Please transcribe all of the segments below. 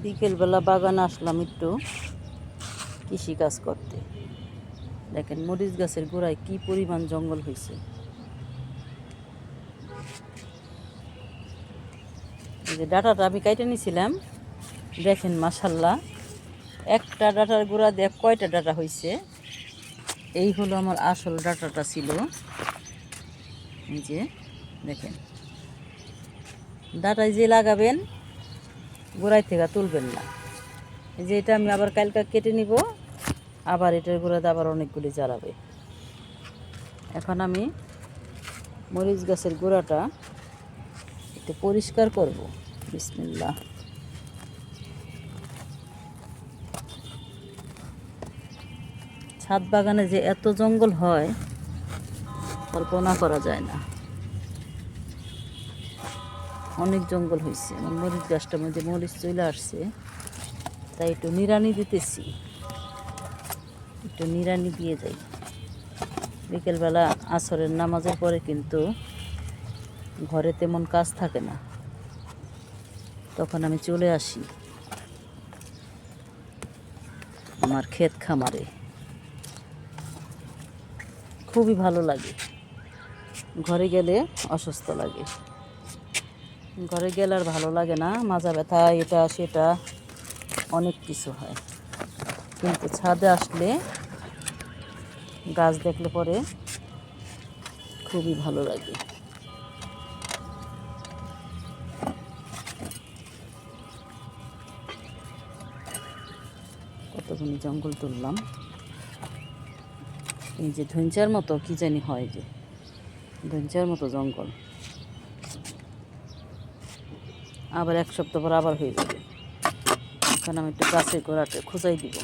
বিকেলবেলা বাগানে আসলাম একটু কৃষি কাজ করতে। দেখেন মরিচ গাছের গোড়ায় কি পরিমাণ জঙ্গল হয়েছে। এই যে ডাঁটাটা আমি কাইটে নিয়েছিলাম, দেখেন মাশাল্লাহ একটা ডাঁটার গোড়া দিয়ে কয়টা ডাঁটা হয়েছে। এই হলো আমার আসল ডাঁটাটা ছিল। এই যে দেখেন, ডাঁটায় যে লাগাবেন গোড়ায় থেকে তুলবেন না। এই যে এটা আমি আবার কালকে কেটে নিব, আবার এটার গোড়াতে আবার অনেকগুলি জ্বালাবে। এখন আমি মরিচ গাছের গোড়াটা একটু পরিষ্কার করব। বিসমিল্লাহ। ছাদ বাগানে যে এত জঙ্গল হয় কল্পনা করা যায় না। অনেক জঙ্গল হয়েছে। আমার মরিচ গাছটার মধ্যে মরিচ চলে আসছে, তাই একটু নিড়ানি দিতেছি। একটু নিড়ানি দিয়ে যাই। বিকেলবেলা আসরের নামাজের পরে কিন্তু ঘরে তেমন কাজ থাকে না, তখন আমি চলে আসি আমার ক্ষেত খামারে। খুবই ভালো লাগে। ঘরে গেলে অসুস্থ লাগে, ঘরে গেলে আর ভালো লাগে না, মাজা ব্যথা এটা সেটা অনেক কিছু হয়। কিন্তু ছাদে আসলে গাছ দেখলে পরে খুবই ভালো লাগে। কতগুলি জঙ্গল তুললাম। এই যে ধৈঞ্চার মতো কি জানি হয়, যে ধৈঞ্চার মতো জঙ্গল। আবার এক সপ্তাহ পর আবার হয়ে যাবে। এখন আমি একটু গাছের গোড়াটা খোঁজাই দিব।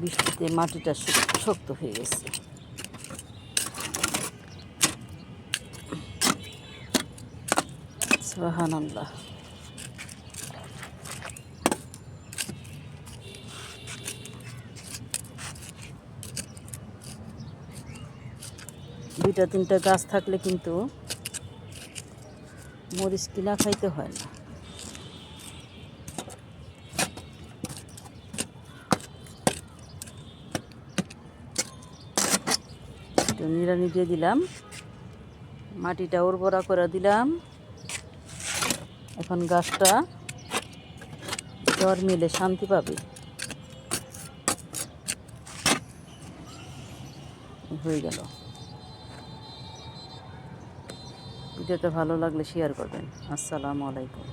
বৃষ্টিতে মাটিটা শক্ত হয়ে গেছে। সুবহানাল্লাহ। দুইটা তিনটা গাছ থাকলে কিন্তু মরিচ কিনা খাইতে হয় না। একটু নিড়ানি দিয়ে দিলাম, মাটিটা উর্বরা করে দিলাম। এখন গাছটা জ্বর মিলে শান্তি পাবে। হয়ে গেল। ভিডিওটা ভালো লাগলে শেয়ার করবেন। আসসালামু আলাইকুম।